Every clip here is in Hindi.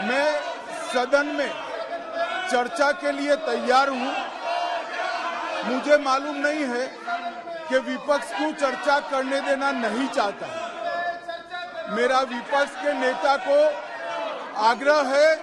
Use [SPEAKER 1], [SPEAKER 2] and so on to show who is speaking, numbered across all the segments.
[SPEAKER 1] मैं सदन में चर्चा के लिए तैयार हूं। मुझे मालूम नहीं है कि विपक्ष क्यों चर्चा करने देना नहीं चाहता। मेरा विपक्ष के नेता को आग्रह है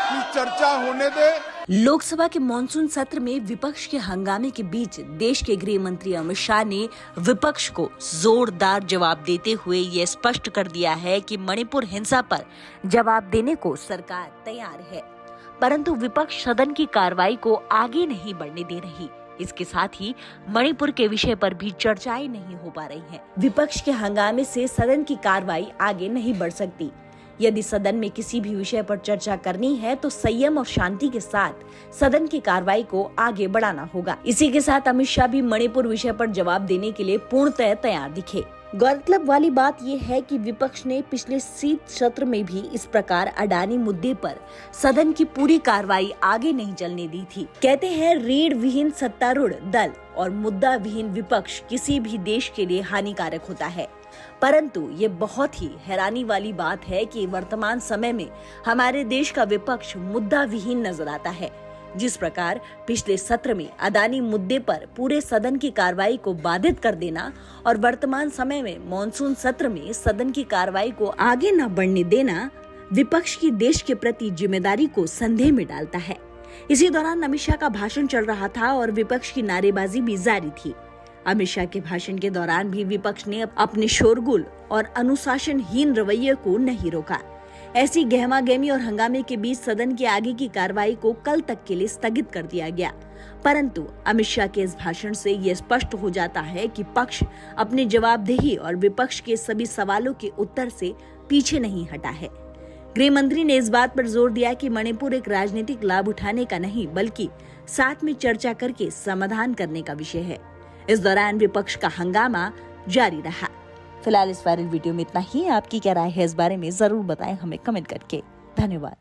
[SPEAKER 1] कि चर्चा होने दे।
[SPEAKER 2] लोकसभा के मॉनसून सत्र में विपक्ष के हंगामे के बीच देश के गृह मंत्री अमित शाह ने विपक्ष को जोरदार जवाब देते हुए ये स्पष्ट कर दिया है कि मणिपुर हिंसा पर जवाब देने को सरकार तैयार है, परंतु विपक्ष सदन की कार्रवाई को आगे नहीं बढ़ने दे रही। इसके साथ ही मणिपुर के विषय पर भी चर्चाएं नहीं हो पा रही हैं। विपक्ष के हंगामे से सदन की कार्रवाई आगे नहीं बढ़ सकती। यदि सदन में किसी भी विषय पर चर्चा करनी है तो संयम और शांति के साथ सदन की कार्रवाई को आगे बढ़ाना होगा। इसी के साथ अमित शाह भी मणिपुर विषय पर जवाब देने के लिए पूर्णतः तैयार दिखे। गौरतलब वाली बात यह है कि विपक्ष ने पिछले शीत सत्र में भी इस प्रकार अडानी मुद्दे पर सदन की पूरी कार्रवाई आगे नहीं चलने दी थी। कहते हैं रीढ़ विहीन सत्तारूढ़ दल और मुद्दा विहीन विपक्ष किसी भी देश के लिए हानिकारक होता है, परंतु ये बहुत ही हैरानी वाली बात है कि वर्तमान समय में हमारे देश का विपक्ष मुद्दा विहीन नजर आता है। जिस प्रकार पिछले सत्र में अडानी मुद्दे पर पूरे सदन की कार्रवाई को बाधित कर देना और वर्तमान समय में मॉनसून सत्र में सदन की कार्रवाई को आगे न बढ़ने देना विपक्ष की देश के प्रति जिम्मेदारी को संदेह में डालता है। इसी दौरान अमित शाह का भाषण चल रहा था और विपक्ष की नारेबाजी भी जारी थी। अमित शाह के भाषण के दौरान भी विपक्ष ने अपने शोरगुल और अनुशासनहीन रवैये को नहीं रोका। ऐसी गहमागहमी और हंगामे के बीच सदन की आगे की कार्रवाई को कल तक के लिए स्थगित कर दिया गया, परंतु अमित शाह के इस भाषण से ये स्पष्ट हो जाता है कि पक्ष अपनी जवाबदेही और विपक्ष के सभी सवालों के उत्तर से पीछे नहीं हटा है। गृह मंत्री ने इस बात पर जोर दिया कि मणिपुर एक राजनीतिक लाभ उठाने का नहीं बल्कि साथ में चर्चा करके समाधान करने का विषय है। इस दौरान विपक्ष का हंगामा जारी रहा। फिलहाल इस वायरल वीडियो में इतना ही। आपकी क्या राय है इस बारे में जरूर बताएं हमें कमेंट करके। धन्यवाद।